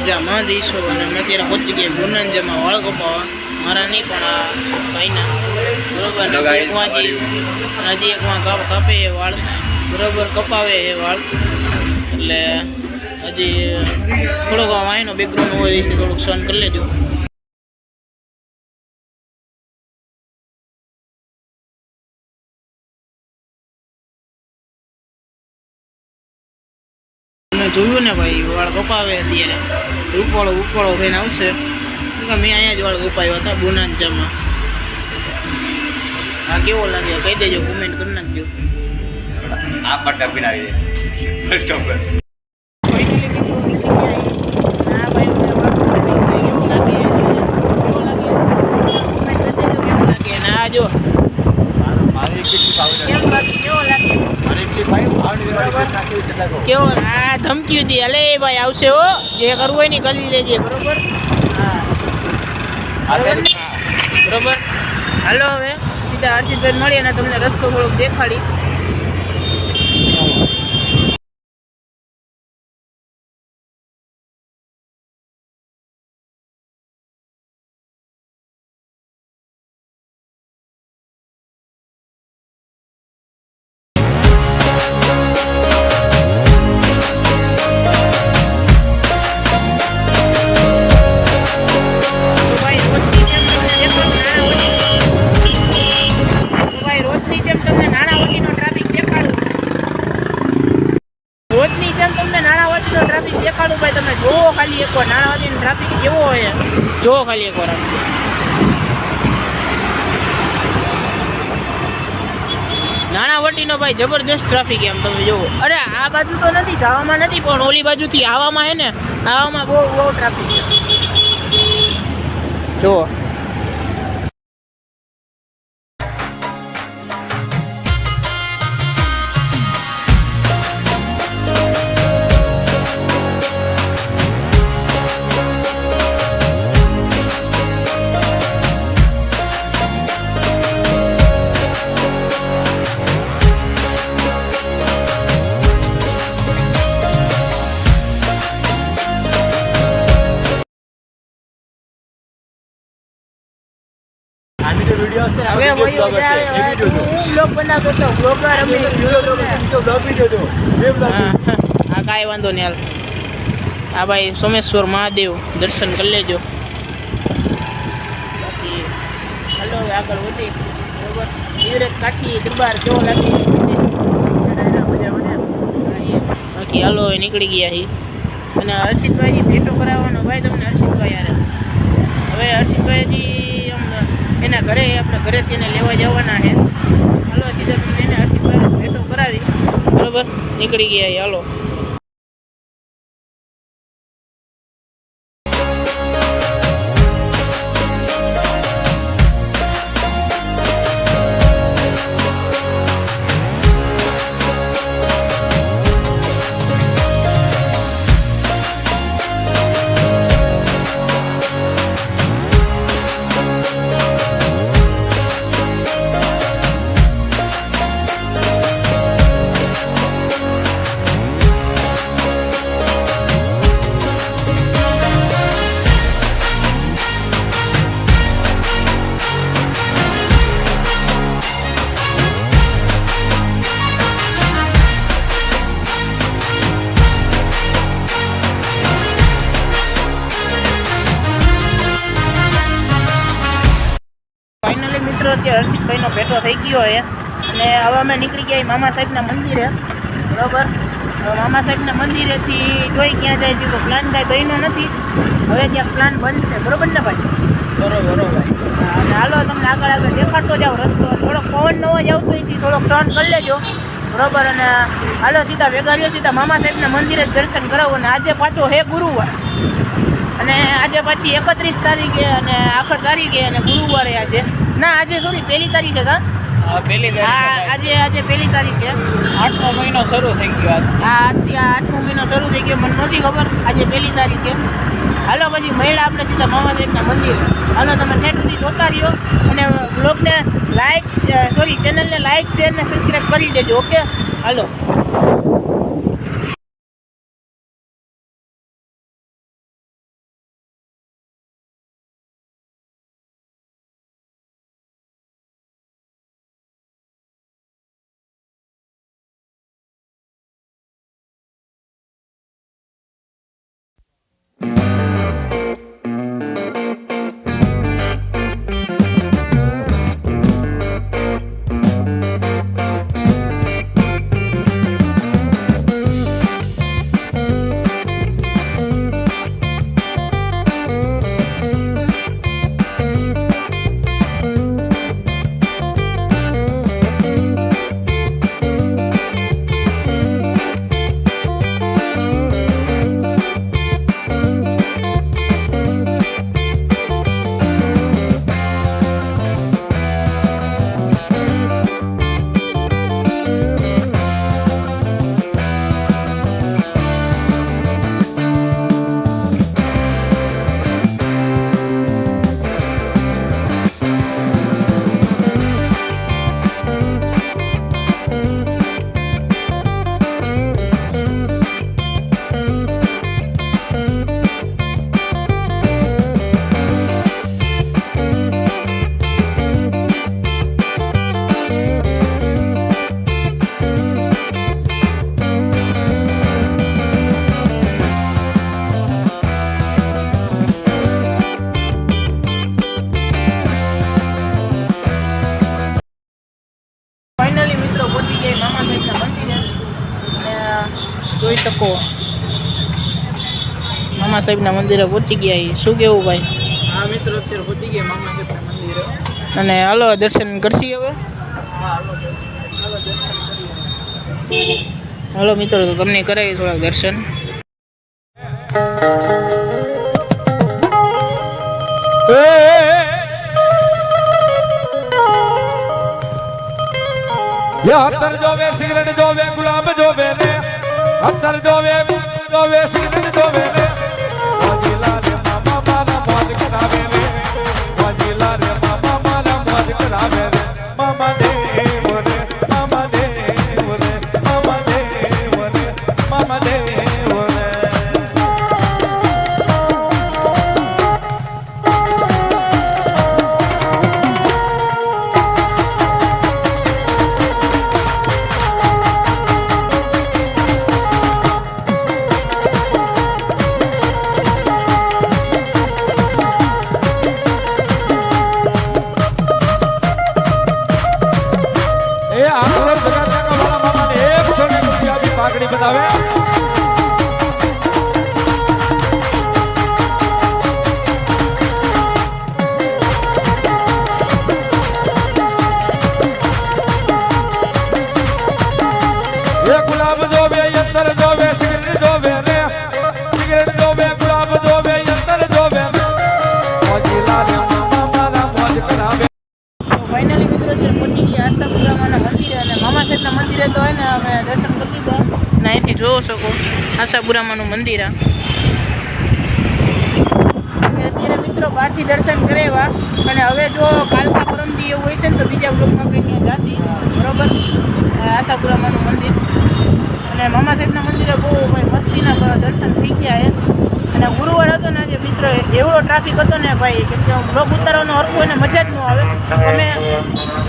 મજામાં જઈશું અને અમે અત્યારે પહોંચી ગયા ગુનાંજમાં વાળ કપાવવા. મારા નહીં પણ આ ભાઈના બરોબર. હજી એક માં કાપે એ વાળ બરોબર, કપાવે એ વાળ. એટલે હજી થોડોક વાયનો બેકગ્રાઉન્ડ હોય છે, થોડુંક સહન કરી લેજો. જોયું ને ભાઈ, વાળ કપાવે અત્યારે ઉપાળો થઈને આવશે. મેં અહીંયા જ વાળ કપાવ્યા હતા ગુનાંજામાં. આ કેવો લાગે કહી દેજો, કોમેન્ટ કરી નાખજો. આ પટ્ટા પીનાવી દે ફર્સ્ટ સ્ટોપ પર. જો કેવો આ ધમકી દી અલે ભાઈ આવશે હો, જે કરવું હોય ને કરી લેજે બરોબર. હા બરોબર. હાલો હવે સીધા હર્ષિતભાઈ મળીએ અને તમને રસ્તો થોડોક દેખાડી. ટ્રાફિક દેખાડું ભાઈ, તમે જોવો ખાલી એકવાર નાણાવતીનો ટ્રાફિક કેવો હોય, જોવો ખાલી એકવાર. નાણાવટીનો ભાઈ જબરજસ્ત ટ્રાફિક એમ તમે જોવો. અરે આ બાજુ તો નથી, જવામાં નથી, પણ ઓલી બાજુથી આવવામાં હે ને, આવવામાં બહુ ટ્રાફિક છે જોવો. કાંઈ વાંધો નહીં હાલ. હા ભાઈ સોમેશ્વર મહાદેવ દર્શન કરી લેજો. બાકી હાલો હવે આગળ વધી બરોબર. યુવરેજ કાઠી દરબાર કેવો લાગે બાકી હાલો હવે નીકળી ગયા છીએ. અને હર્ષિતભાઈ ભેટો કરાવવાનો ભાઈ તમને હર્ષિતભાઈ યાર. હવે હર્ષિતભાઈજી એના ઘરે આપણે ઘરેથી એને લેવા જવાના છે. હાલો સીધા તમને એને હર્ષિતભાઈને ભેટો કરાવી બરોબર. નીકળી ગયા હાલો. અત્યારે હર્ષિતભાઈનો ભેટો થઈ ગયો છે અને હવે અમે નીકળી ગયા મામા સાહેબના મંદિરે બરોબર. મામા સાહેબના મંદિરેથી જોઈ ક્યાં જાય છે તો પ્લાન કાંઈ બન્યો નથી. હવે ત્યાં પ્લાન બનશે બરોબર ને ભાઈ? બરોબર ભાઈ. અને હાલો તમને આગળ દેખાડતો જાવ રસ્તો. થોડોક પવન નવો જ આવતો હોય થોડોક ટર્ન કરી લેજો બરોબર. અને હાલો સીધા ભેગા રહ્યો, સીધા મામા સાહેબના મંદિરે દર્શન કરાવો. અને આજે પાછો હે ગુરુવાર અને આજે પાછી 31 તારીખે અને આખર તારીખે અને ગુરુવારે આજે ના આજે સોરી 1 તારીખે કા આજે 1 તારીખે 8મો મહિનો શરૂ થઈ ગયો. આજથી 8મો મહિનો શરૂ થઈ ગયો, મને નહોતી ખબર આજે 1 તારીખે. હાલો પછી મળ્યા આપણે સીધા મામા સાહેબના મંદિરે. હાલો તમે નેટ સુધી જોતા રહ્યો અને બ્લોગને ચેનલને લાઈક શેર ને સબસ્ક્રાઈબ કરી દેજો. ઓકે હાલો. જોઈ શકો મામા સાહેબના મંદિરે પહોંચી ગયા છીએ. શું કેવું ભાઈ? હા મિત્રો, અત્યારે પહોંચી ગયા મામા સાહેબના મંદિરે. અને હાલો દર્શન કરશી હવે. હાલો મિત્રો, તો તમને કરાવી થોડાક દર્શન. અત્તર જોવે સિગરેટ જોવે ગુલાબ જોવે ને અત્તર જોવે સિગરેટ જોવે ને મોજીલા રે મામા મારા મોજ કરાવે ને મોજીલા રે મામા મારા મોજ કરાવે ને મામા દેવ રે મામા દેવ રે મામા દેવ રે મામા દેવ રે. પાઘડી બતાવે ગુલાબ જોવે અંતર જોવે સિગરેટ જોવે ને સિગરેટ જોવે ગુલાબ જોવે અંતર જોવે મોજીલા રે મામા મારા મોજ કરાવે. ફાઇનલી મિત્રો અત્યારે પહોંચી ગયા આશાપુરામાના મંદિરે. અને મામા સાહેબના મંદિરે તો હોય ને અમે દર્શન કરી લીધા. અને અહીંથી જોઈ શકો આશાપુરામાનું મંદિર. અત્યારે મિત્રો બહારથી દર્શન કરેવા. અને હવે જો કાલકા પરમદી એવું હોય છે ને તો બીજા બ્લોકમાં આપણે ત્યાં જાશી. બરોબર, આશાપુરામાનું મંદિર અને મામા સાહેબના મંદિરે બહુ ભાઈ મસ્તીના દર્શન થઈ ગયા છે. અને ગુરુવાર હતો ને આજે મિત્રો એવડો ટ્રાફિક હતો ને ભાઈ, કેમ કે બ્લોગ ઉતારવાનો હરખું હોય ને મજા જ ન આવે.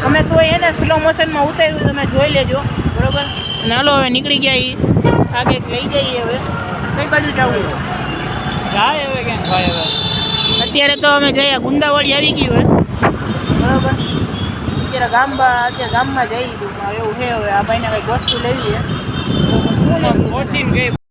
અમે તો એને સ્લો મોશનમાં ઉતાર્યું, તમે જોઈ લેજો. બરોબર, અને હાલો હવે નીકળી ગયા એ આગે લઈ જઈએ. હવે કઈ બાજુ જવું જાય હવે ક્યાં ભાઈ? હવે અત્યારે તો અમે જઈએ ગુંદાવાડી આવી ગયું હોય. બરોબર, અત્યારે ગામમાં જઈ એવું છે. હવે આ ભાઈને કંઈક વસ્તુ લેવી છે. શું લેવી?